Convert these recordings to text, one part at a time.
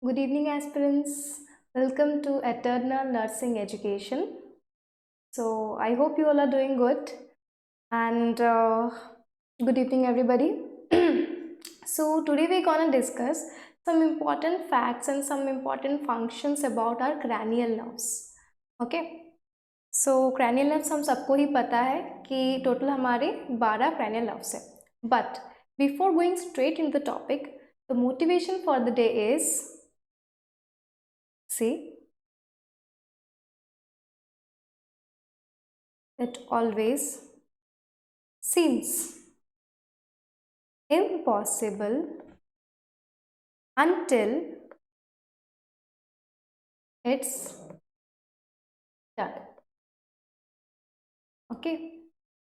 Good evening, aspirants. Welcome to Eternal Nursing Education. So, I hope you all are doing good. And good evening, everybody. So, today we're gonna discuss some important facts and some important functions about our cranial nerves. Okay. So, cranial nerves हम सबको ही पता है कि total हमारे 12 cranial nerves है. But before going straight into the topic, the motivation for the day is, see, it always seems impossible until it's done. Okay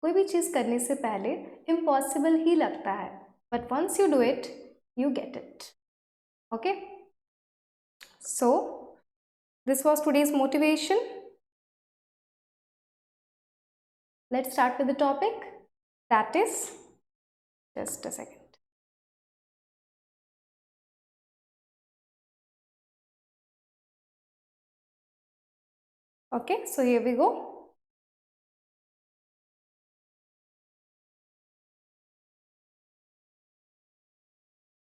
कोई भी चीज़ करने से पहले इम्पॉसिबल ही लगता है, but once you do it you get it. Okay so this was today's motivation. Let's start with the topic, that is, just a second. Okay, so here we go.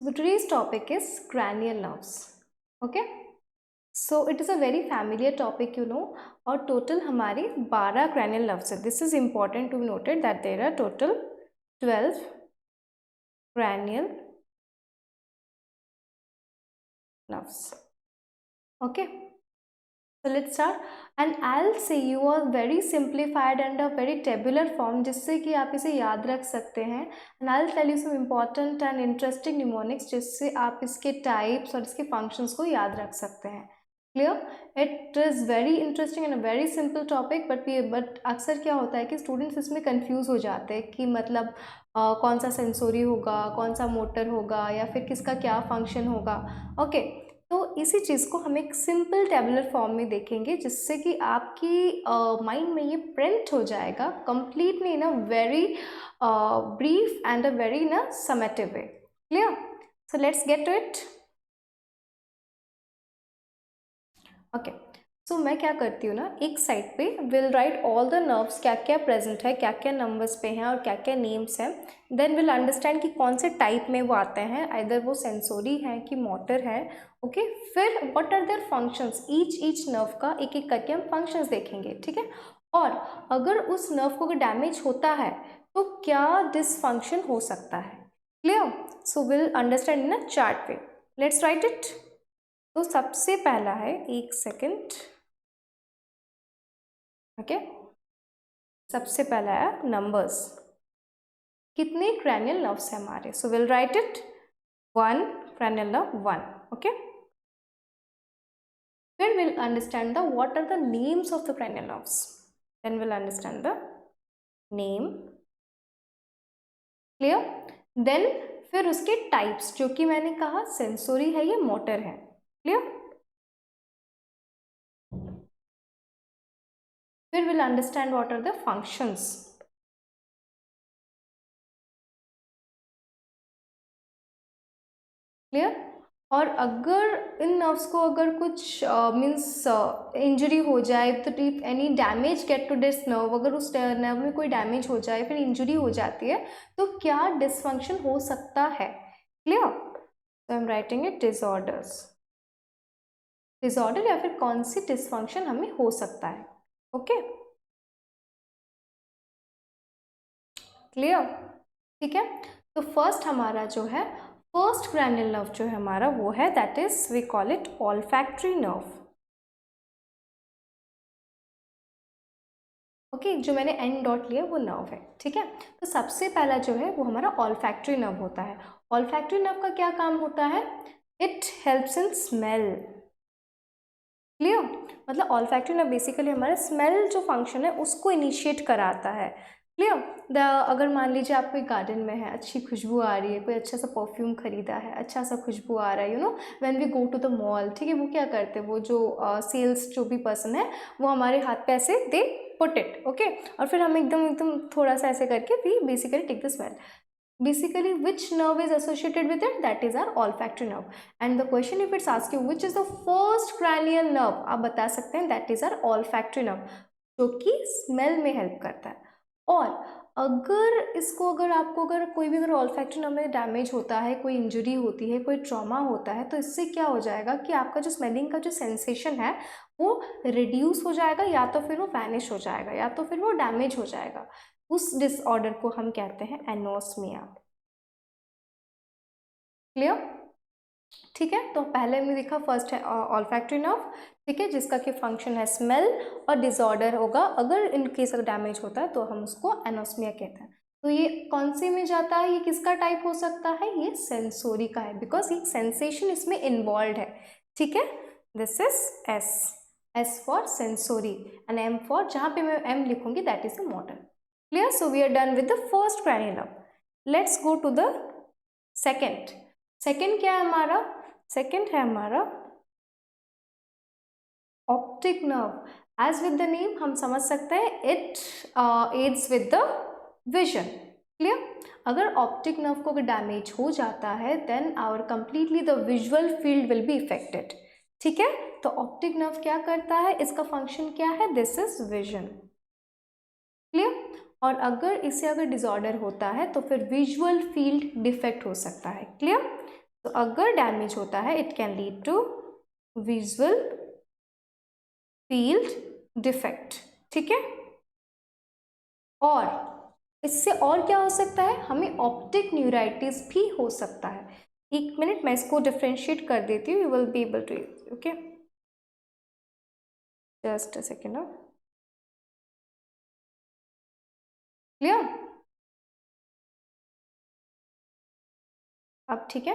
So today's topic is cranial nerves. Okay, so it is a very familiar topic, you know. और total हमारे 12 cranial nerves है. This is important to be noted that there are total 12 cranial nerves. Okay, so let's start, and I'll say you are very simplified and a very tabular form जिससे कि आप इसे याद रख सकते हैं. and I'll tell you some important and interesting mnemonics जिससे आप इसके types और इसके functions को याद रख सकते हैं. Clear? It is very interesting and a very simple topic, but अक्सर क्या होता है कि students इसमें confuse हो जाते हैं कि मतलब कौन सा सेंसोरी होगा, कौन सा मोटर होगा, या फिर किसका क्या फंक्शन होगा. ओके तो इसी चीज़ को हम एक सिंपल टेबुलर फॉर्म में देखेंगे जिससे कि आपकी माइंड में ये प्रिंट हो जाएगा completely in a very brief and a very in a summative way. Clear? So let's get to it. Okay so मैं क्या करती हूँ ना, एक साइड पे will write all the nerves, क्या क्या प्रेजेंट है, क्या क्या नंबर्स पे हैं और क्या क्या नेम्स हैं. देन विल अंडरस्टैंड कि कौन से टाइप में वो आते हैं, आइदर वो सेंसोरी है कि मोटर है. ओके फिर what are their functions, each nerve का एक एक करके हम फंक्शंस देखेंगे. ठीक है, और अगर उस नर्व को अगर डैमेज होता है तो क्या डिसफंक्शन हो सकता है. Clear? So will understand in a chart way. Let's write it. तो सबसे पहला है, एक सेकेंड. ओके सबसे पहला है नंबर्स. कितने cranial nerves है हमारे? So will write it. 1 cranial nerve 1. Okay फिर will understand the what are the names of the cranial nerves. then we'll understand the name. Clear? Then फिर उसके टाइप्स, जो कि मैंने कहा सेंसोरी है, ये मोटर है. क्लियर? फिर we'll understand what are the functions. Clear? और अगर इन नर्व्स को अगर कुछ मीन्स इंजरी हो जाए, तो if any damage get to this nerve, अगर उस नर्व में कोई डैमेज हो जाए, फिर इंजरी हो जाती है, तो क्या डिसफंक्शन हो सकता है. क्लियर? तो आई am writing it, disorders. Disorder या फिर कौन सी डिसफंक्शन हमें हो सकता है. Okay clear? ठीक है, तो फर्स्ट हमारा जो है, फर्स्ट cranial nerve जो है हमारा वो है, that is we call it olfactory nerve. Okay जो मैंने एन डॉट लिया वो नर्व है. ठीक है, तो सबसे पहला जो है वो हमारा olfactory nerve होता है. olfactory nerve का क्या काम होता है? It helps in smell. Clear? मतलब olfactory nerve बेसिकली हमारा स्मेल जो फंक्शन है उसको इनिशिएट कराता है. क्लियर? अगर मान लीजिए आप कोई गार्डन में है, अच्छी खुशबू आ रही है, कोई अच्छा सा परफ्यूम खरीदा है, अच्छा सा खुशबू आ रहा है, you know when we go to the mall. ठीक है, वो क्या करते हैं, वो जो सेल्स जो भी पर्सन है वो हमारे हाथ पे ऐसे दे पुट इट. ओके और फिर हम एकदम एकदम थोड़ा सा ऐसे करके we basically take the smell. Basically, which nerve is associated with it? That is our olfactory nerve. And the question, if it's asked you which is the first cranial nerve, आप बता सकते हैं that is our olfactory nerve, जो कि smell में help करता है. और अगर आपको कोई भी अगर olfactory nerve में डैमेज होता है, कोई इंजरी होती है, कोई ट्रॉमा होता है, तो इससे क्या हो जाएगा कि आपका जो स्मेलिंग का जो सेंसेशन है वो रिड्यूस हो जाएगा, या तो फिर वो वैनिश हो जाएगा, या तो फिर वो डैमेज हो जाएगा. उस डिसऑर्डर को हम कहते हैं एनोस्मिया. क्लियर? ठीक है, तो पहले हमने देखा फर्स्ट है ऑल्फैक्टरी नर्व, ठीक है, जिसका कि फंक्शन है स्मेल, और डिसऑर्डर होगा अगर इन केस अगर डैमेज होता है तो हम उसको एनोस्मिया कहते हैं. तो ये कौन से में जाता है, ये किसका टाइप हो सकता है, ये सेंसोरी का है, बिकॉज ये सेंसेशन इसमें इन्वॉल्व है. ठीक है, this is S for sensory and M for, जहाँ पे मैं एम लिखूंगी that is the motor. Clear? So we are done with the first cranial nerve. Let's go to the second. Second क्या है हमारा? सेकेंड है हमारा optic nerve. As with the name हम समझ सकते हैं it aids with the vision. Clear? अगर ऑप्टिक नर्व को डैमेज हो जाता है then our completely the visual field will be affected. ठीक है, तो ऑप्टिक नर्व क्या करता है, इसका फंक्शन क्या है, दिस इज विजन. क्लियर? और अगर इससे डिसऑर्डर होता है तो फिर विजुअल फील्ड डिफेक्ट हो सकता है. क्लियर? तो अगर डैमेज होता है it can lead to visual field defect. ठीक है, और इससे और क्या हो सकता है, हमें ऑप्टिक न्यूराइटिस भी हो सकता है. एक मिनट मैं इसको डिफ्रेंशिएट कर देती हूँ, you will be able to. Okay, just a second. Clear? अब ठीक है,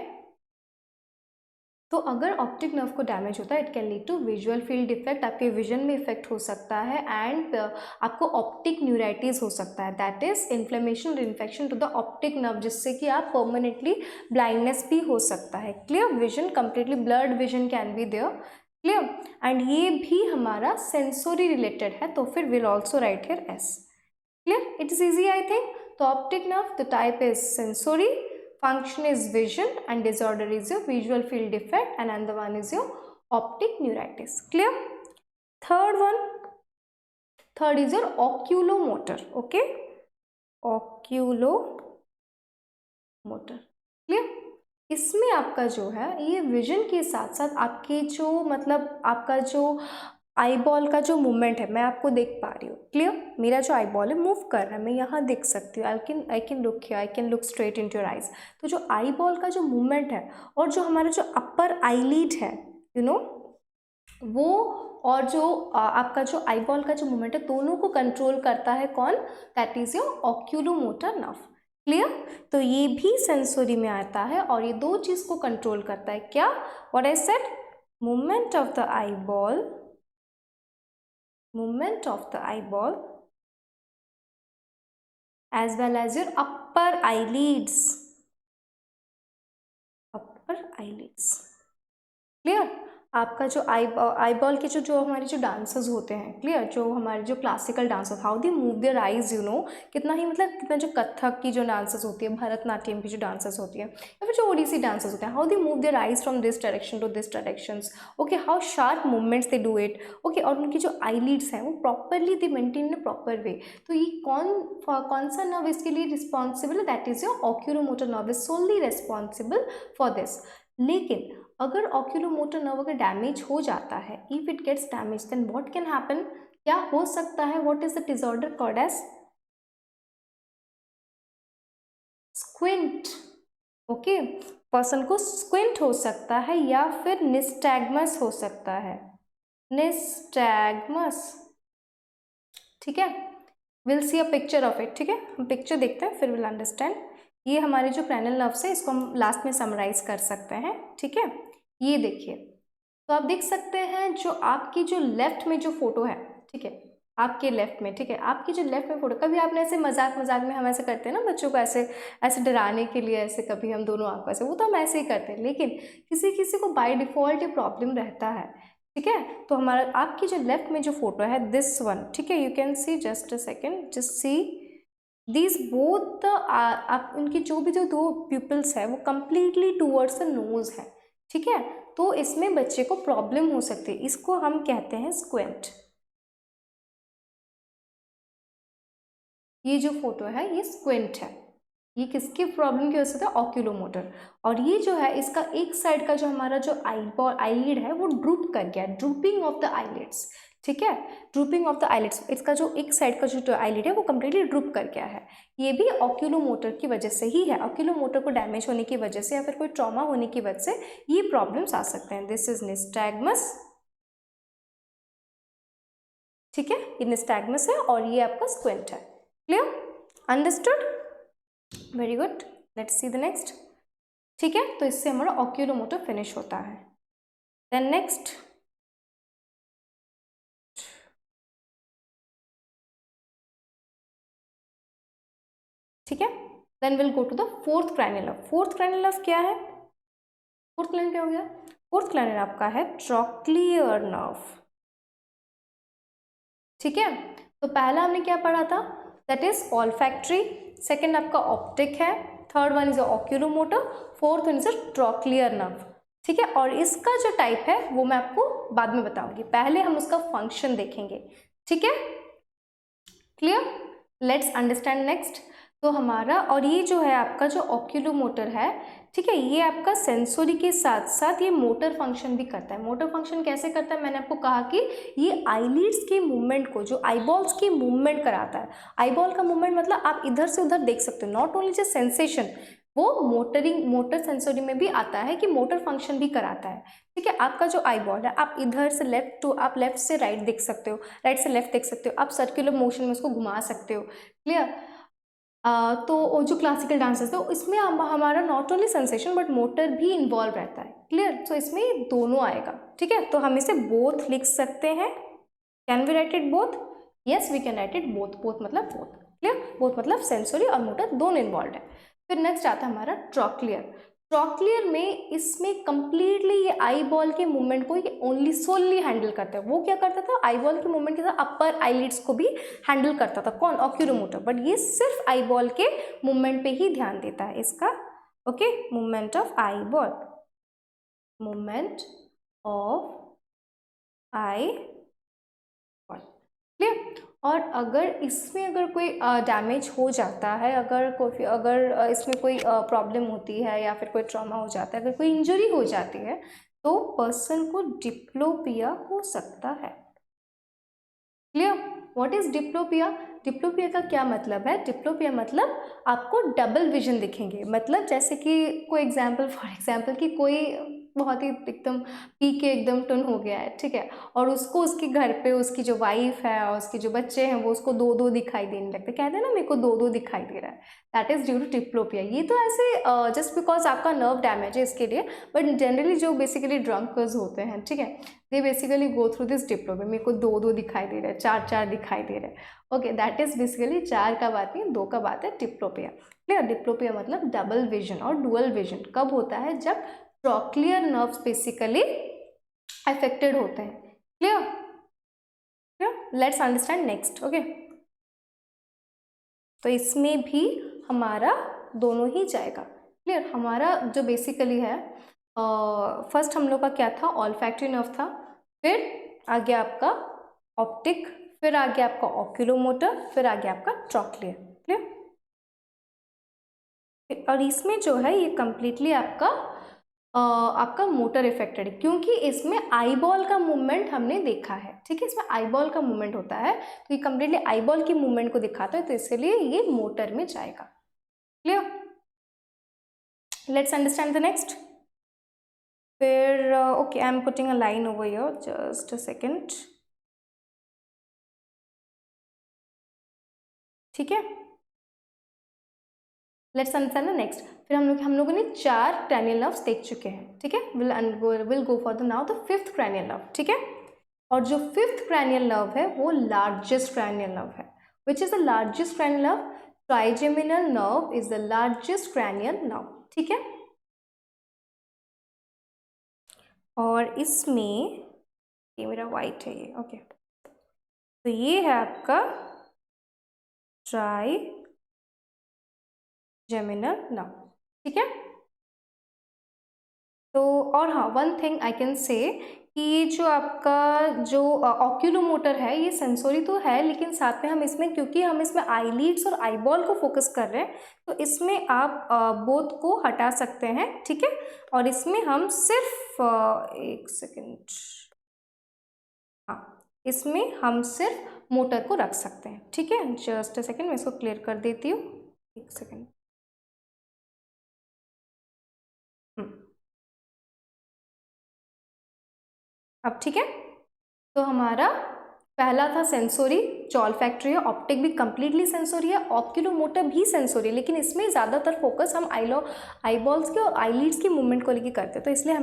तो अगर ऑप्टिक नर्व को डैमेज होता है it can lead to visual field defect, आपके विजन में इफेक्ट हो सकता है, एंड आपको ऑप्टिक न्यूराइटिस हो सकता है, दैट इज इन्फ्लेमेशन और infection to the optic nerve, जिससे कि आप परमानेंटली ब्लाइंडनेस भी हो सकता है. Clear? Vision completely blurred vision can be there. Clear? And ये भी हमारा सेंसोरी रिलेटेड है, तो फिर will also write here S. Clear? It is easy I think. तो optic nerve the type is sensory, function is vision, and disorder is your visual field defect, and another one is your optic neuritis. Clear? Third is your oculomotor. Okay, oculomotor. Clear? इसमें आपका जो है ये vision के साथ साथ आपके जो मतलब आपका जो आई बॉल का जो मूवमेंट है, मैं आपको देख पा रही हूँ. क्लियर? मेरा जो आई बॉल है मूव कर रहा है, मैं यहाँ देख सकती हूँ. I can look here, I can look straight into your eyes. तो जो आई बॉल का जो मूवमेंट है और जो हमारा जो अपर आईलिड है, यू नो, वो और जो आपका जो आई बॉल का जो मूवमेंट है, दोनों को कंट्रोल करता है कौन? That is your oculomotor nerve. Clear? तो ये भी सेंसोरी में आता है और ये दो चीज को कंट्रोल करता है. क्या? What I said, movement of the eyeball as well as your upper eyelids. Clear? आपका जो आई बॉल के जो हमारे जो डांसर्स होते हैं, क्लियर, जो हमारे जो classical dancers, how they move their eyes, you know, कितना ही मतलब कितना जो कथक की जो डांसर्स होती है, भरतनाट्यम की जो डांसर्स होती है, या फिर जो ओडिसी डांसर्स होते हैं, how they move their eyes from this direction to this directions. Okay, how sharp movements they do it. Okay, और उनकी जो आईलिड्स हैं वो properly they maintain in a proper way. तो ये कौन सा नर्व इसके लिए रिस्पॉन्सिबल है? That is your oculomotor nerve is solely responsible for this. लेकिन अगर ऑक्यूलोमोटर नर्व अगर डैमेज हो जाता है, if it gets damage, then what can happen, क्या हो सकता है, what is the disorder called as squint. Okay, person को स्क्विंट हो सकता है या फिर निस्टैग्मस हो सकता है, निस्टैग्मस. ठीक है, will see a picture of it. ठीक है, हम पिक्चर देखते हैं फिर विल अंडरस्टैंड. ये हमारे जो क्रैनियल नर्व्स है, इसको हम लास्ट में समराइज कर सकते हैं. ठीक है, ये देखिए, तो आप देख सकते हैं जो आपकी जो लेफ्ट में जो फोटो है, ठीक है, आपके लेफ्ट में, ठीक है, आपकी जो लेफ्ट में फोटो, कभी आपने ऐसे मजाक में हम ऐसे करते हैं ना बच्चों को, ऐसे डराने के लिए, ऐसे कभी हम दोनों आंखों ऐसे, वो तो हम ऐसे ही करते हैं. लेकिन किसी को बाय डिफॉल्ट ये प्रॉब्लम रहता है. ठीक है, तो हमारा आपकी जो लेफ्ट में जो फोटो है, दिस वन, ठीक है, you can C, just a second, just see this both आप उनकी जो भी जो दो प्यूपल्स है वो कंप्लीटली टूवर्ड्स द नोज है, ठीक है। तो इसमें बच्चे को प्रॉब्लम हो सकती है, इसको हम कहते हैं स्क्वेंट। ये जो फोटो है ये स्क्विंट है, ये किसकी प्रॉब्लम की वजह से था, ऑक्यूलोमोटर। और ये जो है इसका एक साइड का जो हमारा जो आईलिड है वो ड्रूप कर गया, ड्रूपिंग ऑफ द आईलिड्स, ठीक है, ड्रूपिंग ऑफ द आईलिड्स। इसका जो एक साइड का जो आईलिड है वो कम्प्लीटली ड्रूप कर गया है। ये भी ऑक्यूलोमोटर की वजह से ही है, ऑक्यूलोमोटर को डैमेज होने की वजह से या फिर कोई ट्रॉमा होने की वजह से ये प्रॉब्लम्स आ सकते हैं। दिस इज निस्टैग्मस, ठीक है, ये निस्टैग्मस है और ये आपका स्क्विंट है। Clear, understood, very good, let's see the next. ठीक है, तो इससे हमारा ऑक्यूलोमोटर फिनिश होता है। देन नेक्स्ट, ठीक है, then will go to the fourth cranial nerve. Fourth cranial nerve क्या है, फोर्थ क्रैनियल क्या हो गया, फोर्थ क्रैनियल आपका है ट्रॉक्लियर नर्व, ठीक है। तो पहला हमने क्या पढ़ा था, दैट इज ऑल्फैक्टरी, सेकेंड आपका ऑप्टिक है, third one is oculomotor, fourth one is trochlear nerve, ठीक है। और इसका जो टाइप है वो मैं आपको बाद में बताऊंगी, पहले हम उसका फंक्शन देखेंगे, ठीक है। Clear, let's understand next. तो हमारा और ये जो है आपका जो ऑक्यूलोमोटर है, ठीक है, ये आपका सेंसोरी के साथ साथ ये मोटर फंक्शन भी करता है। मोटर फंक्शन कैसे करता है, मैंने आपको कहा कि ये आईलिड्स के मूवमेंट को, जो आईबॉल्स की मूवमेंट कराता है। आईबॉल का मूवमेंट मतलब आप इधर से उधर देख सकते हो, नॉट ओनली जस्ट सेंसेशन, वो मोटर सेंसोरी में भी आता है कि मोटर फंक्शन भी कराता है, ठीक है। आपका जो आई बॉल है, आप इधर से लेफ्ट टू आप लेफ्ट से राइट देख सकते हो, राइट से लेफ्ट देख सकते हो, आप सर्कुलर मोशन में उसको घुमा सकते हो। क्लियर, तो जो क्लासिकल डांसेस है इसमें हमारा not only sensation but motor भी इन्वॉल्व रहता है। क्लियर, तो इसमें दोनों आएगा, ठीक है। तो हम इसे बोथ लिख सकते हैं, can we write it both, yes we can write it both, both मतलब बोथ। क्लियर, बोथ मतलब सेंसोरी और मोटर दोनों इन्वॉल्व है। फिर नेक्स्ट आता है हमारा ट्रॉक्लियर। ट्रॉक्लियर में इसमें कंप्लीटली ये आई बॉल के मूवमेंट को ये ओनली सोलली हैंडल करता है। वो क्या करता था, आई बॉल के मूवमेंट के साथ अपर आईलिड्स को भी हैंडल करता था, कौन, ऑक्यूलोमोटर, बट ये सिर्फ आई बॉल के मूवमेंट पे ही ध्यान देता है इसका, okay, movement of eye ball, movement of eye ball. Clear, और अगर इसमें अगर कोई डैमेज हो जाता है, अगर इसमें कोई प्रॉब्लम होती है या फिर कोई ट्रॉमा हो जाता है, अगर कोई इंजरी हो जाती है तो पर्सन को डिप्लोपिया हो सकता है। Clear, what is diplopia, diplopia का क्या मतलब है, डिप्लोपिया मतलब आपको डबल विजन दिखेंगे। मतलब जैसे कि कोई एग्जांपल, फॉर एग्जांपल कि कोई बहुत ही एकदम पी के एकदम टुन हो गया है, ठीक है, और उसको उसके घर पे उसकी जो वाइफ है और उसके जो बच्चे हैं वो उसको दो दो दिखाई देने लगते, कहते हैं ना मेरे को दो दो दिखाई दे रहा है, that is due to diplopia. ये तो ऐसे जस्ट बिकॉज आपका नर्व डैमेज है इसके लिए, बट जनरली जो बेसिकली ड्रंकर्स होते हैं, ठीक है, they basically go through this diplopia, मेरे को दो दो दिखाई दे रहा है, चार चार दिखाई दे रहा है, ओके, दैट इज बेसिकली चार का बात नहीं, दो का बात है डिप्लोपिया। क्लियर, डिप्लोपिया मतलब डबल विजन और डुअल विजन कब होता है, जब ट्रॉक्लियर नर्व्स बेसिकली अफेक्टेड होते हैं। Clear, clear, let's understand next, okay. तो इसमें भी हमारा दोनों ही जाएगा। क्लियर, हमारा जो बेसिकली है फर्स्ट हम लोग का क्या था, ऑल्फैक्टरी नर्व था, फिर आगे आपका ऑप्टिक, फिर आगे आपका ऑक्यूलोमोटर, फिर आगे आपका ट्रॉक्लियर। क्लियर, और इसमें जो है ये कंप्लीटली आपका मोटर इफेक्टेड है, क्योंकि इसमें आईबॉल का मूवमेंट हमने देखा है, ठीक है, इसमें आईबॉल का मूवमेंट होता है, तो ये कंप्लीटली आईबॉल की मूवमेंट को दिखाता है, तो इसलिए ये मोटर में जाएगा। Clear, let's understand the next. फिर okay, I am putting a line over here, just a second, ठीक है, लेट्स अंडरस्टैंड द नेक्स्ट। फिर हम लोगों ने चार क्रैनियल नर्व्स देख चुके हैं, ठीक है, will go for the now the fifth cranial nerve, ठीक है। और जो फिफ्थ क्रैनियल नर्व है वो लार्जेस्ट क्रैनियल नर्व है, which is the largest cranial nerve, trigeminal nerve is the largest cranial nerve, ठीक है। और इसमें ये मेरा वाइट है ये, ओके, तो ये है आपका जेमिनल नर्व, ठीक है। तो और हाँ, one thing I can say कि ये जो आपका जो ऑक्यूलोमोटर है ये सेंसोरी तो है, लेकिन साथ में हम इसमें, क्योंकि हम इसमें आईलिड्स और आईबॉल को फोकस कर रहे हैं, तो इसमें आप बोथ को हटा सकते हैं, ठीक है। और इसमें हम सिर्फ एक सेकेंड, हाँ, इसमें हम सिर्फ मोटर को रख सकते हैं, ठीक है। जस्ट अ सेकेंड, मैं इसको क्लियर कर देती हूँ, एक सेकेंड। अब ठीक है। तो हमारा पहला था सेंसोरी, जो ऑल्फैक्टरी है, ऑप्टिक भी कंप्लीटली सेंसोरी है, ऑक्यूलोमोटर भी सेंसोरी है, लेकिन इसमें ज़्यादातर फोकस हम आईबॉल्स के और आईलिड्स की मूवमेंट को लेकर करते हैं, तो इसलिए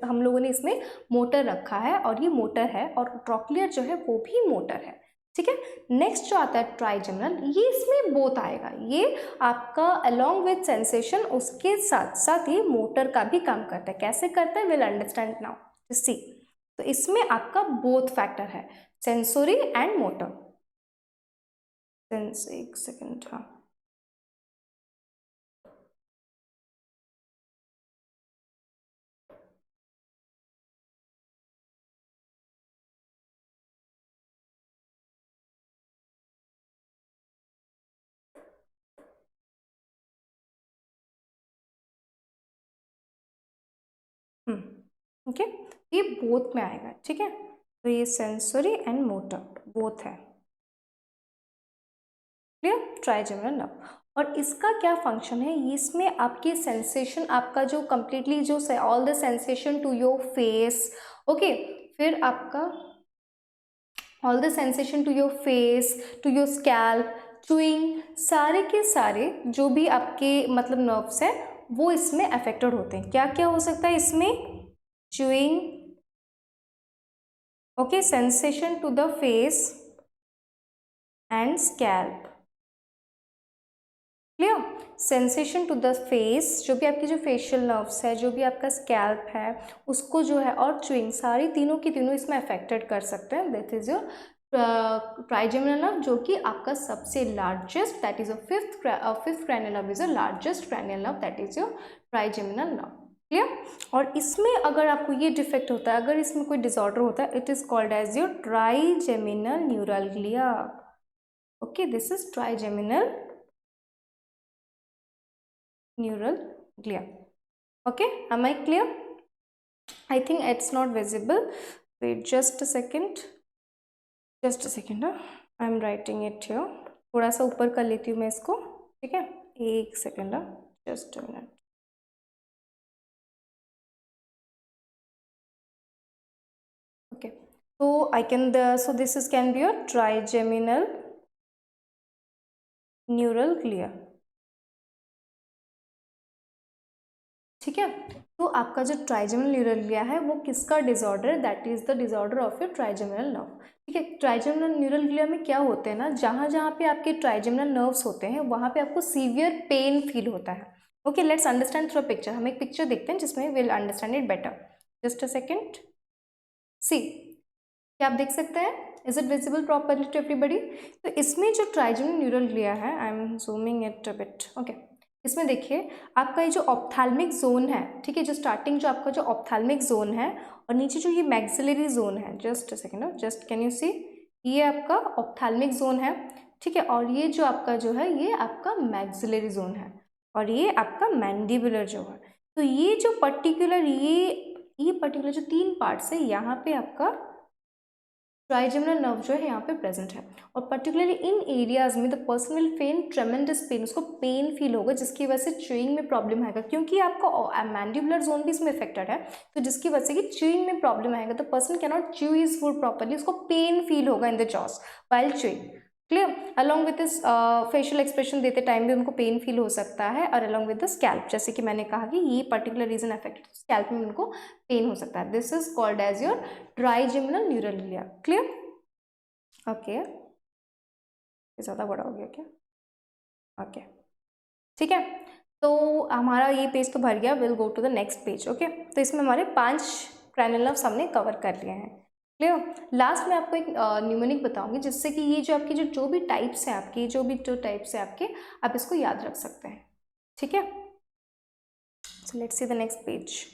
हम लोगों ने इसमें मोटर रखा है, और ये मोटर है, और ट्रॉक्लियर जो है वो भी मोटर है, ठीक है। नेक्स्ट जो आता है ट्राइजेमिनल, ये इसमें बोथ आएगा, ये आपका अलोंग विथ सेंसेशन उसके साथ साथ ये मोटर का भी काम करता है। कैसे करता है, विल अंडरस्टैंड नाउ, सी। तो इसमें आपका बोथ फैक्टर है, सेंसोरी एंड मोटर। एक सेकेंड, हाँ, ओके, ये बोथ में आएगा, ठीक है। तो ये सेंसोरी एंड मोटर बोथ है, क्लियर, ट्राइजेमिनल नर्व। और इसका क्या फंक्शन है, इसमें आपकी सेंसेशन, आपका जो कंप्लीटली जो all the sensation to your face, okay, फिर आपका all the sensation to your face, to your scalp, chewing, सारे के सारे जो भी आपके मतलब नर्व्स है वो इसमें अफेक्टेड होते हैं। क्या क्या हो सकता है इसमें, chewing, okay, sensation to the face and scalp, clear, sensation to the face, जो भी आपकी जो फेशियल नर्व्स है, जो भी आपका स्कैल्प है उसको जो है, और च्यूइंग, सारी तीनों की तीनों इसमें अफेक्टेड कर सकते हैं। That is your trigeminal nerve, जो कि आपका सबसे largest, that is a fifth cranial nerve is a largest cranial nerve, that is your trigeminal nerve, clear. और इसमें अगर आपको ये डिफेक्ट होता है, अगर इसमें कोई डिसऑर्डर होता है, it is called as your trigeminal neuralgia, okay, this is trigeminal neural glia, okay, am I clear? I think it's not visible, wait just a second, I am writing it here, थोड़ा सा ऊपर कर लेती हूँ मैं इसको, ठीक है, एक second, just a minute, okay. so I can so this is can be your trigeminal neural glia, ठीक है। तो आपका जो ट्राइजेमिनल न्यूरल ग्लिया है वो किसका डिसऑर्डर है, that is the disorder of your trigeminal nerve, ठीक है। ट्राइजेमिनल न्यूरल ग्लिया में क्या होते हैं ना, जहाँ जहाँ पे आपके ट्राइजेमिनल नर्व्स होते हैं वहाँ पे आपको सीवियर पेन फील होता है, okay. Let's understand through a picture, हम एक पिक्चर देखते हैं जिसमें will understand it better, just a second, see, क्या आप देख सकते हैं, is it visible properly to everybody. तो इसमें जो ट्राइजेमिनल न्यूरल ग्लिया है, I am zooming it a bit, okay, इसमें देखिए आपका ये जो ऑप्थैल्मिक जोन है, ठीक है, जो स्टार्टिंग जो आपका जो ऑप्थैल्मिक जोन है, और नीचे जो ये मैक्सिलरी जोन है, just a second, just can you see, ये आपका ऑप्थैल्मिक जोन है, ठीक है, और ये जो आपका जो है ये आपका मैक्सिलरी जोन है, और ये आपका मैंडिबुलर जो है। तो ये जो पर्टिकुलर ये पर्टिकुलर जो तीन पार्ट्स है, यहाँ पे आपका ट्राइजेमिनल नर्व जो है यहाँ पे प्रेजेंट है, और पर्टिकुलरली इन एरियाज में the person will feel tremendous pain, उसको पेन फील होगा, जिसकी वजह से च्यूइंग में प्रॉब्लम आएगा, क्योंकि आपका मैंडिबुलर जोन भी इसमें अफेक्टेड है, तो जिसकी वजह से कि च्यूइंग में प्रॉब्लम आएगा, the person can not chew his food properly, उसको पेन फील होगा in the jaws while chewing, clear. Along with this facial expression देते टाइम भी उनको पेन फील हो सकता है, और अलॉन्ग विद द स्कैल्प, जैसे कि मैंने कहा कि ये पर्टिकुलर रीजन अफेक्टेड, स्कैल्प में उनको पेन हो सकता है, this is called as your trigeminal neuralgia, clear, okay, ये ज़्यादा बड़ा हो गया क्या, ओके, ठीक है। तो हमारा ये पेज तो भर गया, will go to the next page, okay. तो इसमें हमारे 5 cranial nerves हमने कवर कर लिए हैं, क्लियर। लास्ट में आपको एक न्यूमेरिक बताऊंगी, जिससे कि ये जो आपकी जो भी टाइप्स हैं, आपकी जो भी जो टाइप्स हैं आपके, आप इसको याद रख सकते हैं। ठीक है, so let's see the next page.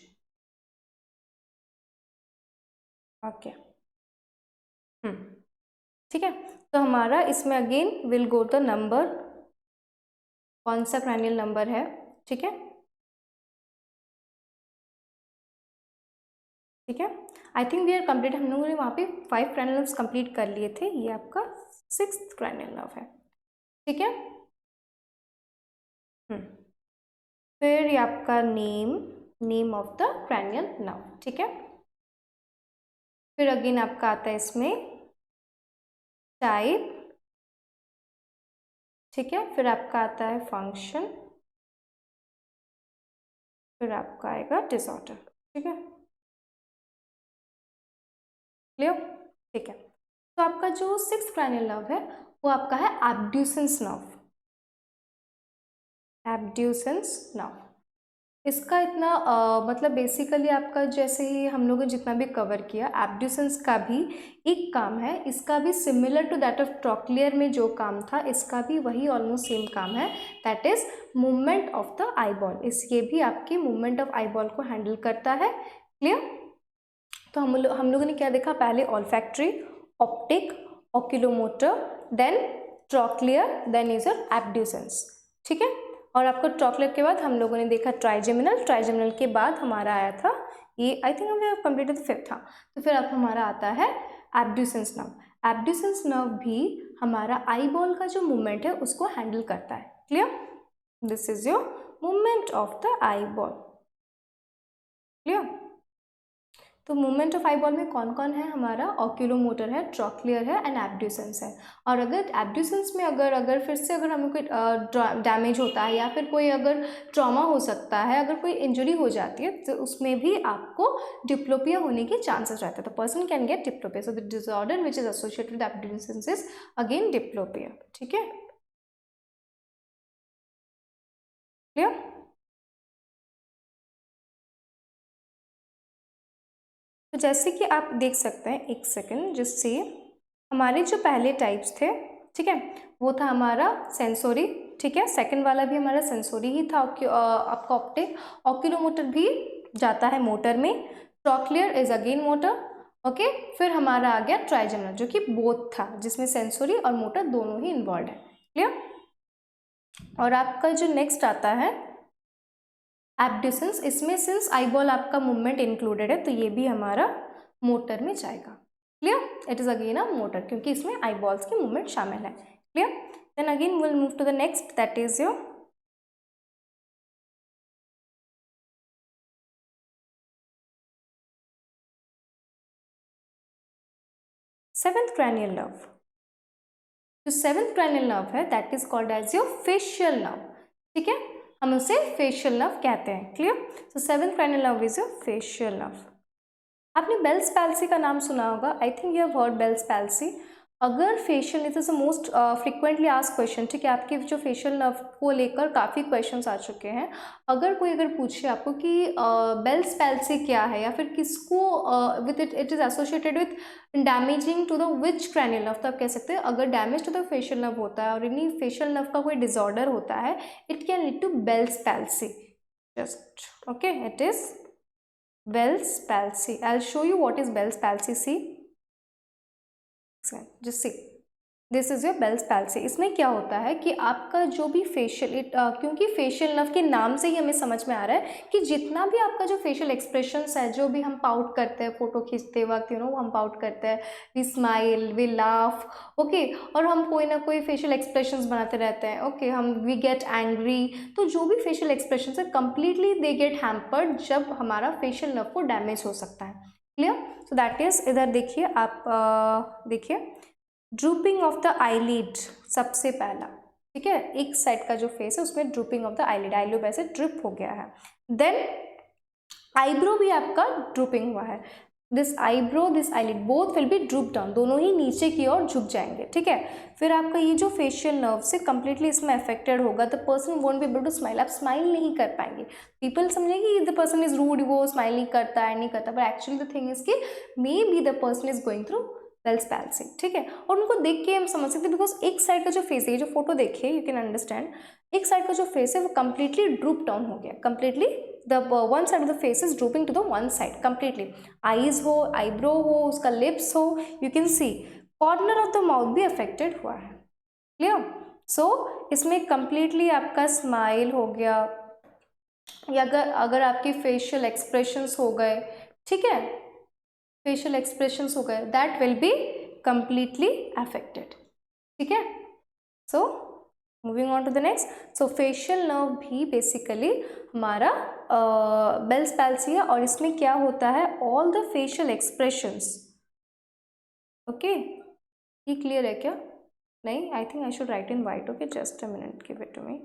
Okay, ठीक है, तो हमारा इसमें again will go the number, कौन सा क्रैनियल नंबर है, ठीक है, ठीक है। I think we are complete, हम लोगों ने वहाँ पे 5 क्रैनियल नर्व्स कंप्लीट कर लिए थे, ये आपका 6th क्रैनियल नर्व है, ठीक है। फिर ये आपका name of the cranial nerve, ठीक है। फिर अगेन आपका आता है इसमें टाइप, ठीक है। फिर आपका आता है फंक्शन, फिर आपका आएगा डिसऑर्डर, ठीक है, क्लियर, ठीक है। तो आपका जो 6th क्रैनियल नर्व है वो आपका है एब्ड्यूसेंस नर्व, एब्ड्यूसेंस नर्व। इसका इतना मतलब बेसिकली आपका जैसे ही हम लोगों ने जितना भी कवर किया, एब्ड्यूसेंस का भी एक काम है, इसका भी similar to that of trochlear में जो काम था, इसका भी वही ऑलमोस्ट सेम काम है, that is movement of the eyeball. ये भी आपकी मूवमेंट ऑफ आईबॉल को हैंडल करता है, क्लियर। तो हम लोगों ने क्या देखा, पहले olfactory, optic, oculomotor, then trochlear, then is your abducens, ठीक है। और आपको ट्रॉक्लियर के बाद हम लोगों ने देखा ट्राइजेमिनल, ट्राइजेमिनल के बाद हमारा आया था ये, आई थिंक हमने कंप्लीटेड द 5th, हाँ। तो फिर अब हमारा आता है एब्ड्यूसेंस नर्व। एब्ड्यूसेंस नर्व भी हमारा आई बॉल का जो मूवमेंट है उसको हैंडल करता है, clear. This is your movement of the eye ball, clear. तो मूवमेंट ऑफ आई बॉल में कौन कौन है, हमारा ऑक्यूलोमोटर है, ट्रॉक्लियर है एंड एब्ड्यूसेंस है। और अगर एब्ड्यूसेंस में अगर फिर से अगर हमें कोई डैमेज होता है या फिर कोई अगर ट्रॉमा हो सकता है, अगर कोई इंजरी हो जाती है, तो उसमें भी आपको डिप्लोपिया होने के चांसेस रहते हैं, तो person can get diplopia. So the disorder which is associated with abducens is again diplopia, ठीक है, क्लियर। तो जैसे कि आप देख सकते हैं, एक सेकेंड, जिससे हमारे जो पहले टाइप्स थे, ठीक है, वो था हमारा सेंसोरी, ठीक है, सेकंड वाला भी हमारा सेंसोरी ही था, आपका ऑप्टिक, ऑक्यूलोमोटर भी जाता है मोटर में, trochlear is again motor, okay. फिर हमारा आ गया ट्राइजेमिनल जो कि बोथ था, जिसमें सेंसोरी और मोटर दोनों ही इन्वॉल्व है, क्लियर। और आपका जो नेक्स्ट आता है एब्ड्यूसेंस, इसमें सिंस आईबॉल आपका मूवमेंट इंक्लूडेड है तो ये भी हमारा मोटर में जाएगा, clear. It is again a motor क्योंकि इसमें आईबॉल्स की मूवमेंट शामिल है, clear. Then again will move to the next, that is your seventh cranial nerve. जो सेवेंथ क्रैनियल नर्व है that is called as your facial nerve, ठीक है, हम उसे फेशियल नर्व कहते हैं, clear. So seventh cranial nerve is your facial nerve. आपने Bell's palsy का नाम सुना होगा, I think you have heard Bell's palsy. अगर facial, it is the most frequently asked question, ठीक है, आपके जो फेशियल नर्व को लेकर काफ़ी क्वेश्चंस आ चुके हैं। अगर पूछे आपको कि बेल्स पैल्सी क्या है या फिर किसको with it is associated with damaging to the which cranial nerve, तो आप कह सकते हैं अगर damage to the facial nerve होता है और इन्हीं फेशियल नर्व का कोई डिसऑर्डर होता है, it can lead to Bell's palsy, just okay, it is Bell's palsy. I'll show you what is Bell's palsy. See, just see. This is your Bell's palsy. इसमें क्या होता है कि आपका जो भी फेशियल, क्योंकि फेशियल नर्व के नाम से ही हमें समझ में आ रहा है कि जितना भी आपका जो फेशियल एक्सप्रेशंस है, जो भी हम पाउट करते हैं फोटो खींचते वक्त, हम पाउट करते हैं, we smile, we laugh, okay, और हम कोई ना कोई फेशियल एक्सप्रेशंस बनाते रहते हैं, ओके, हम वी गेट एंग्री, तो जो भी फेशियल एक्सप्रेशंस है कंप्लीटली दे गेट हैम्पर्ड जब हमारा फेशियल नर्व को डैमेज हो सकता है, क्लियर। सो दैट इज, इधर देखिए आप, देखिए ड्रूपिंग ऑफ द आईलिड सबसे पहला, ठीक है, एक साइड का जो फेस है उसमें drooping of the eyelid, eyelid ऐसे ड्रिप हो गया है। देन आईब्रो भी आपका ड्रूपिंग हुआ है, this eyebrow, this eyelid both will be drupe down, दोनों ही नीचे की ओर झुक जाएंगे, ठीक है। फिर आपका ये जो फेशियल नर्व से कंप्लीटली इसमें अफेक्टेड होगा, the person won't be able to smile, आप स्माइल नहीं कर पाएंगे, पीपल समझेंगे द पर्सन इज रूड, वो स्माइल नहीं करता है, नहीं करता, but actually the thing is कि maybe the person is going through Bell's palsy, ठीक है। और उनको देख के हम समझ सकते हैं, बिकॉज एक साइड का जो फेस है, जो फोटो देखिए, यू कैन अंडरस्टैंड, एक साइड का जो फेस है वो कंप्लीटली ड्रूप डाउन हो गया, completely the one side of the face is drooping to the one side completely. Eyes हो, आईब्रो हो, उसका लिप्स हो, you can see corner of the mouth भी अफेक्टेड हुआ है। क्लियर? सो इसमें कंप्लीटली आपका स्माइल हो गया, या अगर आपकी फेशियल एक्सप्रेशंस हो गए, ठीक है, फेशियल एक्सप्रेशंस हो गए, that will be completely affected. ठीक है? So moving on to the next. So facial nerve भी बेसिकली हमारा बेल्स पैल्सी है, और इसमें क्या होता है, all the facial expressions. Okay, ये क्लियर है क्या? नहीं, I think I should write in white. Okay, just a minute, give it to me.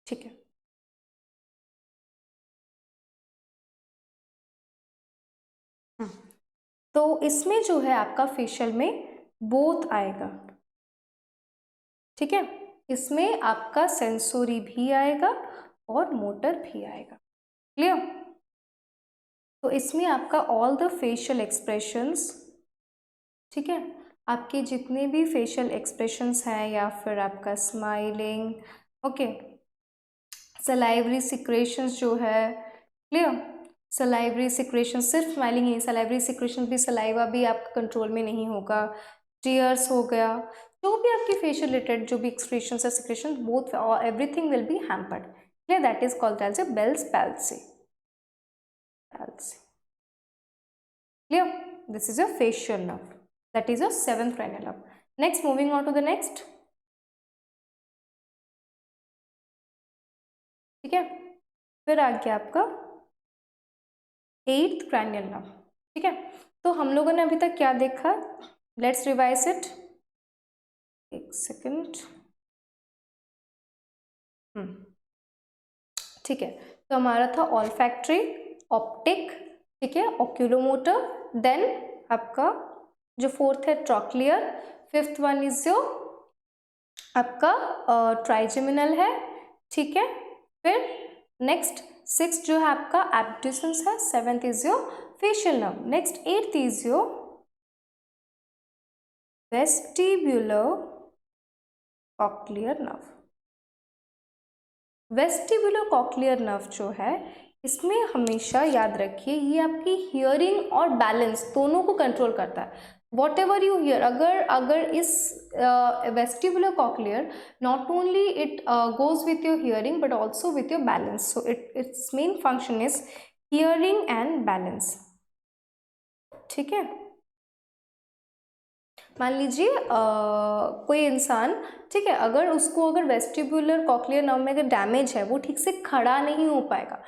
ठीक है। तो इसमें जो है आपका फेशियल में बोथ आएगा। ठीक है, इसमें आपका सेंसोरी भी आएगा और मोटर भी आएगा। क्लियर? तो इसमें आपका ऑल द फेशियल एक्सप्रेशंस, ठीक है, आपके जितने भी फेशियल एक्सप्रेशंस हैं, या फिर आपका स्माइलिंग, ओके, सलाइवरी सिक्रेशंस जो है, क्लियर, सलाइवरी सिक्रेशन, सिर्फ स्माइलिंग ही, सलाइवरी सिक्रेशन भी, सलाइवा भी आपका कंट्रोल में नहीं होगा, टीयर्स हो गया, जो भी आपकी फेशियल रिलेटेड जो भी एक्सप्रेशंस है, secretion, both everything will be hampered. Clear? That is called as a Bell's palsy. Clear? This is a facial nerve. That is a seventh cranial nerve. Next, moving on to the next. ठीक है, फिर आ गया आपका eighth cranial nerve. ठीक है, तो हम लोगों ने अभी तक क्या देखा? Let's revise it. एक सेकेंड। ठीक है, तो हमारा था ऑल्फैक्टरी, ऑप्टिक, ठीक है, ऑक्यूलोमोटर, देन आपका जो फोर्थ है ट्रॉक्लियर, फिफ्थ वन इज जो आपका ट्राइजेमिनल है। ठीक है, फिर नेक्स्ट सिक्स जो है आपका एब्ड्यूसेंस है, seventh is your facial nerve, next eighth is your vestibular cochlear nerve. Vestibular cochlear nerve जो है, इसमें हमेशा याद रखिए ये आपकी हियरिंग और बैलेंस दोनों को कंट्रोल करता है। वॉट एवर यू हियर, अगर इस vestibular cochlear, not only it goes with your hearing but also with your balance, so it's main function is hearing and balance. ठीक है, मान लीजिए कोई इंसान, ठीक है, अगर वेस्टिबुलर कॉक्लियर नर्व में अगर डैमेज है, वो ठीक से खड़ा नहीं हो पाएगा।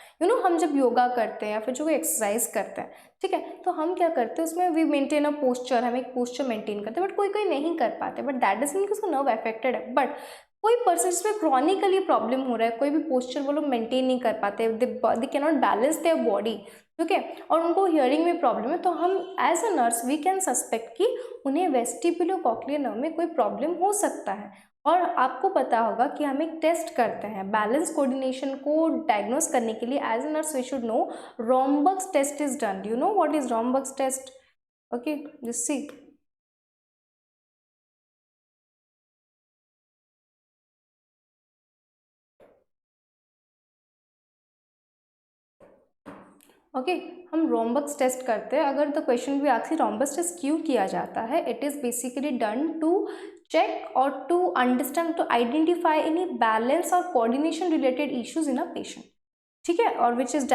हम जब योगा करते हैं या फिर जो एक्सरसाइज करते हैं, ठीक है, तो हम क्या करते हैं, उसमें वी मेंटेन अ पोस्चर, हम एक पोस्चर मेंटेन करते हैं, बट कोई नहीं कर पाते, बट दैट डजंट मीन कि उसका नर्व अफेक्टेड है। बट कोई पर्सन जिसमें क्रॉनिकली प्रॉब्लम हो रहा है, कोई भी पोस्चर वो लोग मेंटेन नहीं कर पाते, they can not balance their body, ठीक है, और उनको हियरिंग में प्रॉब्लम है, तो हम as a nurse we can suspect कि उन्हें वेस्टिबुलर कॉक्लियर नर्व में कोई प्रॉब्लम हो सकता है। और आपको पता होगा कि हम एक टेस्ट करते हैं बैलेंस कोऑर्डिनेशन को डायग्नोस करने के लिए, as a nurse we should know Romberg's test is done. You know what is Romberg's test? Okay, just see. Okay, हम रोम्बक्स टेस्ट करते हैं। अगर द क्वेश्चन भी आखिर रोम्बक्स टेस्ट क्यों किया जाता है, it is basically done to check और to understand, to identify any balance और coordination related issues in a patient. ठीक है, और which is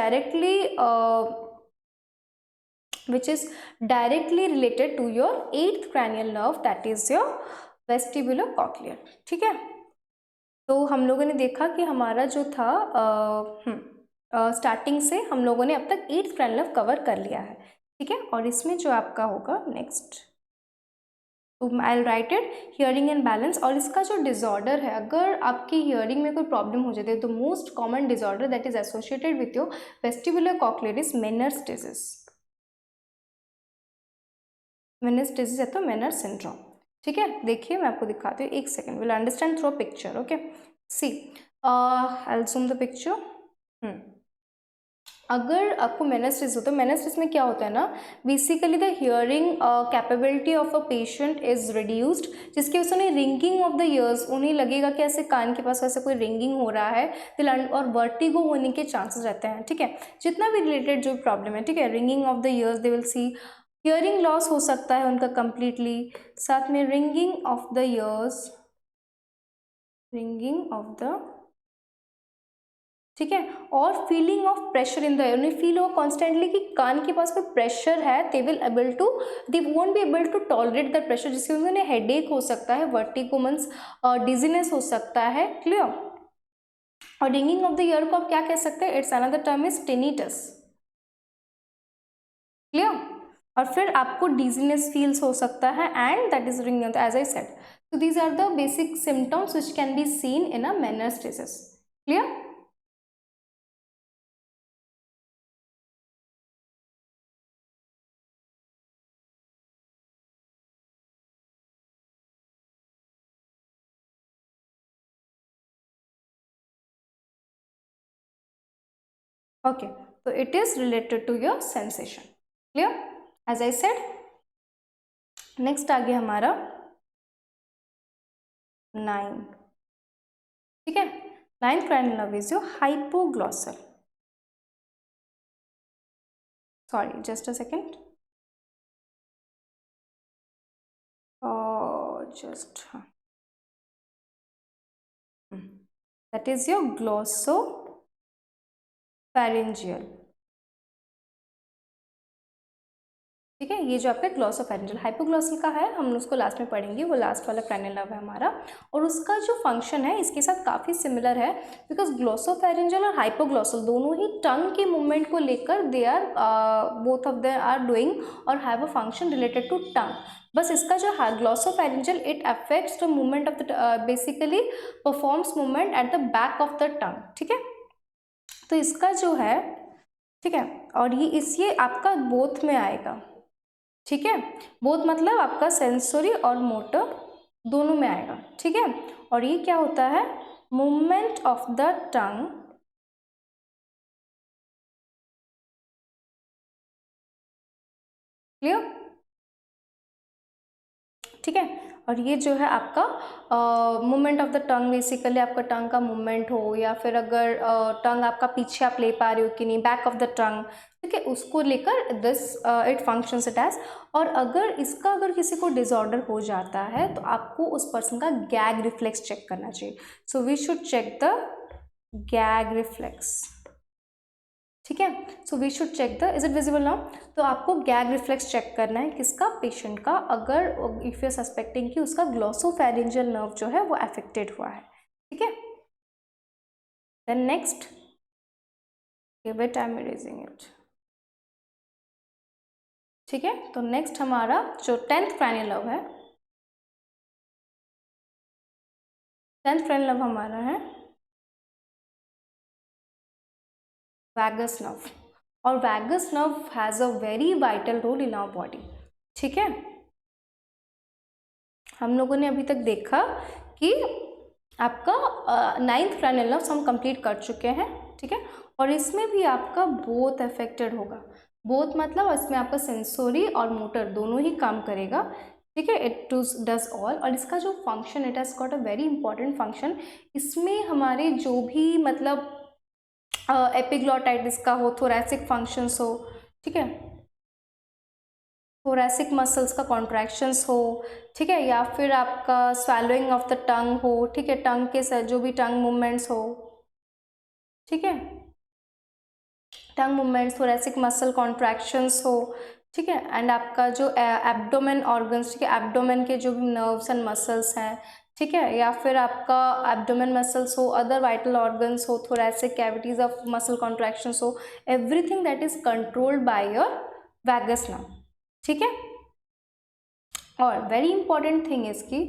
directly related to your eighth cranial nerve, that is your vestibular cochlear. ठीक है, तो हम लोगों ने देखा कि हमारा जो था स्टार्टिंग से हम लोगों ने अब तक एट्थ cranial nerve कवर कर लिया है। ठीक है, और इसमें जो आपका होगा नेक्स्ट, तो I will write it hearing and balance. और इसका जो डिसऑर्डर है, अगर आपकी हियरिंग में कोई प्रॉब्लम हो जाती है, तो most common disorder that is associated with your vestibular cochlear is manners disease. Manners disease है तो मेनर सिंड्रोम। ठीक है, देखिए मैं आपको दिखाती हूँ, एक second, will understand through a picture. Okay, see, I will zoom the picture. अगर आपको मेनिस्ट्रिस होता है, मेनिस्ट्रिस में क्या होता है ना, basically the hearing capability of a patient is reduced, जिसकी वजह से उन्हें रिंगिंग ऑफ द ईयर्स, उन्हें लगेगा कि ऐसे कान के पास ऐसे कोई रिंगिंग हो रहा है, और वर्टिगो होने के चांसेस रहते हैं, ठीक है, जितना भी रिलेटेड जो प्रॉब्लम है, ठीक है, ringing of the ears they will see, hearing loss हो सकता है उनका कंप्लीटली, साथ में ringing of the ears, ringing of the, ठीक है, और feeling of pressure in the ear, उन्हें फील हो कॉन्स्टेंटली कि कान के पास कोई प्रेशर है, they won't be able to tolerate that pressure, जिसकी वजह से उन्हें हेडेक हो सकता है, वर्टिगो मींस डिजीनेस हो सकता है, क्लियर। और रिंगिंग ऑफ द ईयर को आप क्या कह सकते हैं, it's another term is tinnitus, clear. और फिर आपको डिजीनेस फील्स हो सकता है, and that is ringing, as I said, so these are the basic symptoms which can be seen in a meniscus, clear। Okay, so it is related to your sensation, clear, as I said। next आ गया हमारा 9, ठीक है, 9th cranial nerve is your hypoglossal, sorry just a second, just that is your glossopharyngeal, ठीक है, ये जो आपका glossopharyngeal, hypoglossal का है, हम उसको लास्ट में पढ़ेंगे, वो लास्ट वाला क्रेनियल नर्व है हमारा, और उसका जो फंक्शन है इसके साथ काफ़ी सिमिलर है, बिकॉज ग्लॉसोफेरेंजियल और हाइपोग्लॉसल दोनों ही टंग के मूवमेंट को लेकर they are, both of them are doing और have a function related to tongue, बस इसका जो glossopharyngeal it affects the movement of the, basically performs movement at the back of the tongue, ठीक है, तो इसका जो है, ठीक है, और ये आपका बोथ में आएगा, ठीक है, बोथ मतलब आपका सेंसरी और मोटर दोनों में आएगा, ठीक है, और ये क्या होता है, movement of the tongue, clear, ठीक है, और ये जो है आपका movement of the tongue, basically आपका टंग का मूवमेंट हो, या फिर अगर टंग आपका पीछे आप ले पा रहे हो कि नहीं, बैक ऑफ द टंग, ठीक है, उसको लेकर this it functions it as, और अगर किसी को डिसऑर्डर हो जाता है तो आपको उस पर्सन का गैग रिफ्लेक्स चेक करना चाहिए, so we should check the gag reflex, ठीक है, so we should check the, is it visible now, तो आपको गैग रिफ्लेक्स चेक करना है किसका, पेशेंट का, अगर इफ यू आर सस्पेक्टिंग कि उसका ग्लॉसोफेरेंजियल नर्व जो है वो अफेक्टेड हुआ है, ठीक है, then next, wait I am erasing it, ठीक है, तो नेक्स्ट हमारा जो 10th cranial nerve है, 10th cranial nerve हमारा है वैगस नर्व, और vagus nerve has a very vital role in our body, ठीक है, हम लोगों ने अभी तक देखा कि आपका 9th cranial nerve हम कंप्लीट कर चुके हैं, ठीक है, और इसमें भी आपका बोथ अफेक्टेड होगा, बोथ मतलब इसमें आपका सेंसोरी और मोटर दोनों ही काम करेगा, ठीक है, इट डज ऑल, और इसका जो function, it has got a very important function, इसमें हमारे जो भी मतलब एपिग्लॉटाइटिस का हो, थोरैसिक फंक्शंस हो, ठीक है, थोरैसिक मसल्स का कॉन्ट्रैक्शंस हो, ठीक है, या फिर आपका स्वैलोइंग ऑफ द टंग हो, ठीक है, टंग के जो भी टंग मूवमेंट्स हो, ठीक है, टंग मूवमेंट्स, थोरैसिक मसल कॉन्ट्रैक्शंस हो, ठीक है, एंड आपका जो एब्डोमेन ऑर्गन्स, ठीक है, एब्डोमेन के जो भी नर्व्स एंड मसल्स हैं, ठीक है, या फिर आपका एब्डोमेन मसल्स हो, अदर वाइटल ऑर्गन्स हो, thoracic cavities of muscle contractions हो, everything that is controlled by your vagus nerve, ठीक है, और वेरी इंपॉर्टेंट थिंग इज कि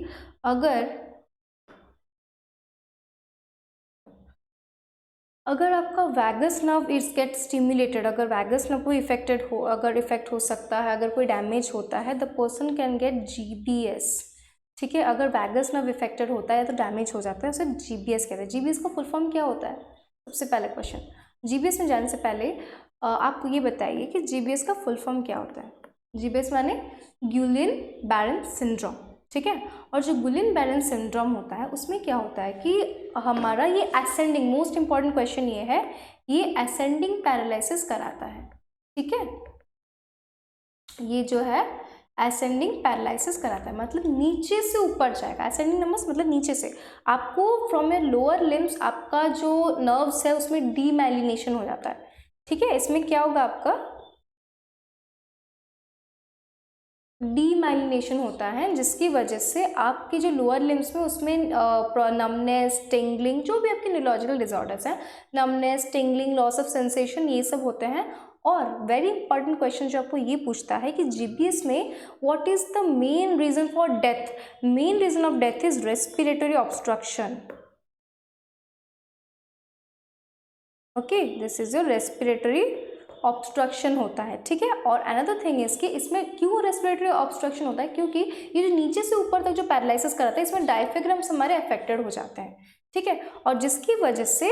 अगर आपका vagus nerve is get stimulated, अगर वैगस नर्व कोई इफेक्टेड हो, अगर इफेक्ट हो सकता है, अगर कोई डैमेज होता है, the person can gate GBS, ठीक है, अगर वैगस नर्व इफेक्टेड होता है तो डैमेज हो जाता है, उसे GBS कहते हैं। GBS का फुल फॉर्म क्या होता है, सबसे पहले क्वेश्चन, GBS में जाने से पहले आप ये बताइए कि जीबीएस का फुल फॉर्म क्या होता है। जीबीएस माने गुइलेन बैरन सिंड्रोम, ठीक है। और जो गुइलेन बैरन सिंड्रोम होता है उसमें क्या होता है कि हमारा ये असेंडिंग, मोस्ट इंपॉर्टेंट क्वेश्चन ये है, ये असेंडिंग पैरालिसिस कराता है, ठीक है। ये जो है असेंडिंग पैरालिसिस कराता है, मतलब नीचे से ऊपर जाएगा। असेंडिंग नंबर्स मतलब नीचे से, आपको फ्रॉम ए लोअर लिम्स आपका जो नर्व्स है उसमें डीमाइलिनेशन हो जाता है, ठीक है। इसमें क्या होगा, आपका डीमाइलिनेशन होता है, जिसकी वजह से आपके जो लोअर लिम्स में उसमें नमनेस, टिंगलिंग, जो भी आपके न्यूरोलॉजिकल डिसऑर्डर्स हैं, numbness, tingling, loss of sensation, ये सब होते हैं। और वेरी इंपॉर्टेंट क्वेश्चन जो आपको ये पूछता है कि जीबीएस में what is the main reason for death. Main reason of death is respiratory obstruction, okay, this is your respiratory obstruction होता है, ठीक है। और अनदर थिंग इज कि इसमें क्यों रेस्पिरेटरी ऑब्स्ट्रक्शन होता है, क्योंकि ये जो नीचे से ऊपर तक जो पैरालिसिस कराता है इसमें डायफ्राग्राम्स हमारे अफेक्टेड हो जाते हैं, ठीक है। और जिसकी वजह से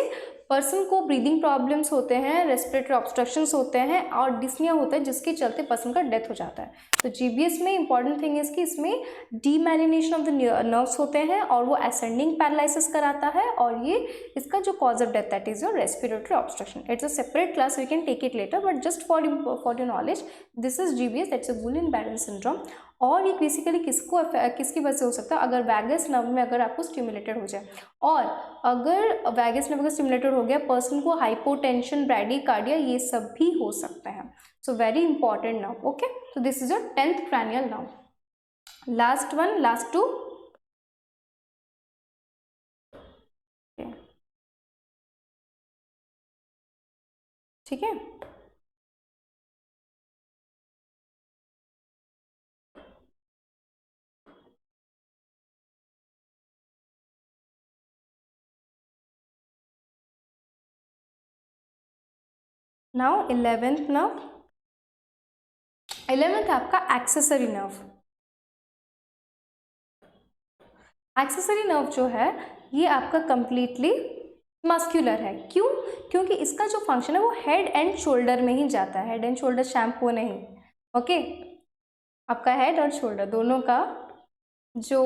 पर्सन को ब्रीदिंग प्रॉब्लम्स होते हैं, रेस्पिरेटरी ऑब्स्ट्रक्शंस होते हैं और डिस्निया होता है, जिसके चलते पर्सन का डेथ हो जाता है। तो जीबीएस में इंपॉर्टेंट थिंग इज कि इसमें डीमाइलिनेशन ऑफ द नर्व्स होते हैं और वो असेंडिंग पैरालिसिस कराता है, और ये इसका जो cause of death that is your respiratory obstruction. It's a separate class, we can take it later, but just for your knowledge this is GBS, that's a Guillain Barre syndrome. और ये basically किसकी वजह से हो सकता है, अगर vagus nerve में अगर आपको स्टिमुलेटेड हो जाए, और अगर वैगस नर्व अगर स्टिमुलेटेड हो गया, पर्सन को हाइपोटेंशन, ब्रैडीकार्डिया, ये सब भी हो सकते हैं। So very important nerve, okay. So this is your 10th cranial nerve. Last one, last two, ठीक है। Now 11th nerve. 11th आपका एक्सेसरी नर्व। एक्सेसरी नर्व जो है ये आपका कंप्लीटली मस्क्यूलर है। क्यों? क्योंकि इसका जो फंक्शन है वो हेड एंड शोल्डर में ही जाता है, हेड एंड शोल्डर शैम्पू नहीं, ओके। आपका हेड और शोल्डर दोनों का जो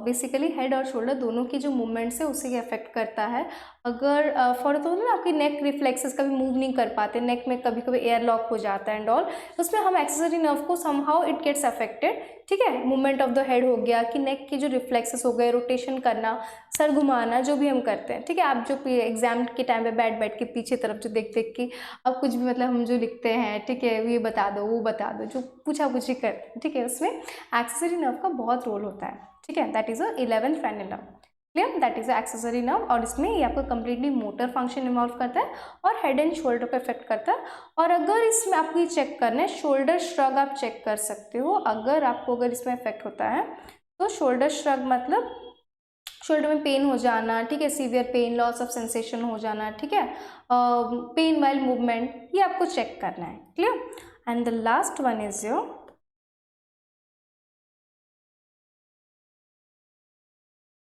बेसिकली हेड और शोल्डर दोनों की जो मूवमेंट्स है उसे अफेक्ट करता है। अगर फॉर तो ना आपकी नेक रिफ्लेक्सेस कभी मूव नहीं कर पाते, नेक में कभी कभी एयर लॉक हो जाता है एंड ऑल, उसमें हम एक्सेसरी नर्व को समहाउ इट गेट्स अफेक्टेड, ठीक है। मूवमेंट ऑफ द हेड हो गया कि नेक के जो रिफ्लेक्सेस हो गए, रोटेशन करना, सर घुमाना, जो भी हम करते हैं, ठीक है। आप जो एग्जाम के टाइम पे बैठ के पीछे तरफ जो देख के अब कुछ भी मतलब हम जो लिखते हैं, ठीक है, ये बता दो वो बता दो, जो पूछा पूछी करते हैं, ठीक है, उसमें एक्सेसरी नर्व का बहुत रोल होता है, ठीक है। That is a 11th cranial nerve, clear, that is accessory nerve. और इसमें ये आपको कंप्लीटली मोटर फंक्शन इन्वॉल्व करता है और हेड एंड शोल्डर को इफेक्ट करता है। और अगर इसमें आपको ये चेक करना है, शोल्डर श्रग आप चेक कर सकते हो, अगर आपको अगर इसमें इफेक्ट होता है तो शोल्डर श्रग मतलब शोल्डर में पेन हो जाना, ठीक है, severe pain, loss of sensation हो जाना, ठीक है, पेन वाइल मूवमेंट, ये आपको चेक करना है, clear. And the last one is your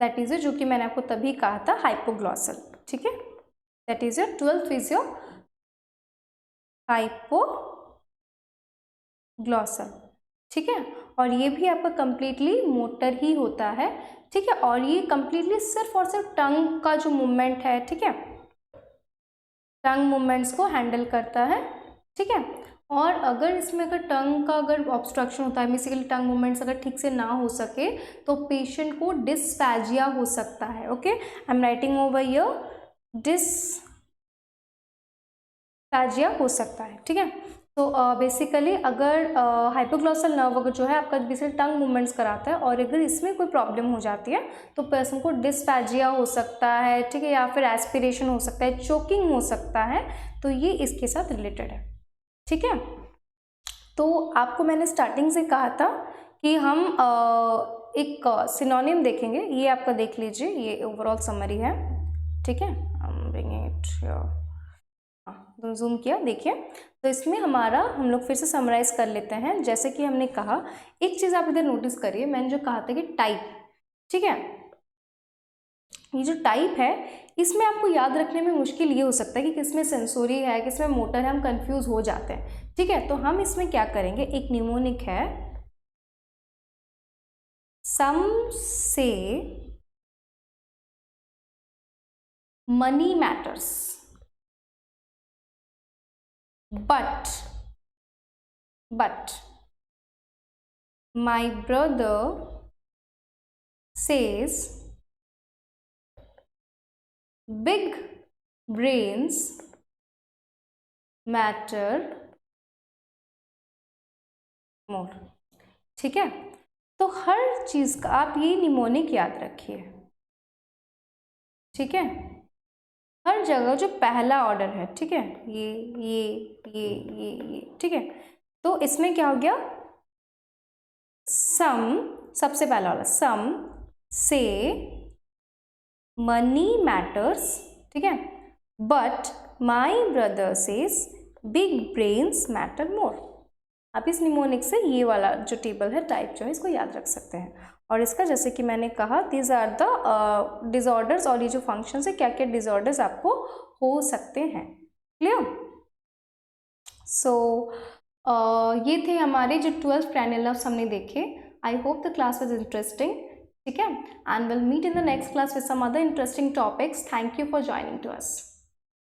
that is जो कि मैंने आपको तभी कहा था, हाइपोग्लॉसल, ठीक है। That is your 12th is your hypoglossal, ठीक है। और ये भी आपका कंप्लीटली मोटर ही होता है, ठीक है। और ये कंप्लीटली सिर्फ और सिर्फ टंग का जो मूवमेंट है, ठीक है, टंग मूवमेंट्स को हैंडल करता है, ठीक है। और अगर इसमें अगर टंग का अगर ऑब्स्ट्रक्शन होता है, बेसिकली टंग मूवमेंट्स अगर ठीक से ना हो सके तो पेशेंट को डिस्फैजिया हो सकता है, okay. I am writing over here, dysphagia हो सकता है, ठीक है। तो बेसिकली अगर हाइपोग्लॉसल नर्व अगर जो है आपका बेसिकली टंग मूवमेंट्स कराता है और अगर इसमें कोई प्रॉब्लम हो जाती है तो पर्सन को डिस्फैजिया हो सकता है, ठीक है, या फिर एस्पिरेशन हो सकता है, चोकिंग हो सकता है, तो ये इसके साथ रिलेटेड है, ठीक है। तो आपको मैंने स्टार्टिंग से कहा था कि हम एक सिनोनिम देखेंगे, ये आपका देख लीजिए, ये ओवरऑल समरी है, ठीक है। तो जूम किया, देखिए, तो इसमें हमारा हम लोग फिर से समराइज कर लेते हैं। जैसे कि हमने कहा, एक चीज़ आप इधर नोटिस करिए, मैंने जो कहा था कि टाइप, ठीक है, ये जो टाइप है इसमें आपको याद रखने में मुश्किल ये हो सकता है कि किसमें सेंसोरी है किसमें मोटर है, हम कंफ्यूज हो जाते हैं। ठीक है, तो हम इसमें क्या करेंगे, एक निमोनिक है, सम से money matters but my brother says big brains matter more। ठीक है, तो हर चीज का आप ये निमोनिक याद रखिए। ठीक है, हर जगह जो पहला ऑर्डर है, ठीक है, ये ठीक है, तो इसमें क्या हो गया, सम सबसे पहला ऑर्डर, सम से मनी मैटर्स, ठीक है, but my brother says big brains matter more. आप इस निमोनिक से ये वाला जो टेबल है, टाइप जो है, इसको याद रख सकते हैं। और इसका जैसे कि मैंने कहा, दीज आर द डिसऑर्डर्स, और ये जो फंक्शंस है, क्या क्या डिसऑर्डर्स आपको हो सकते हैं। क्लियर? सो ये थे हमारे जो 12 cranial nerves हमने देखे। I hope the class was interesting. ठीक है, and will meet in the next class with some other interesting topics. Thank you for joining to us.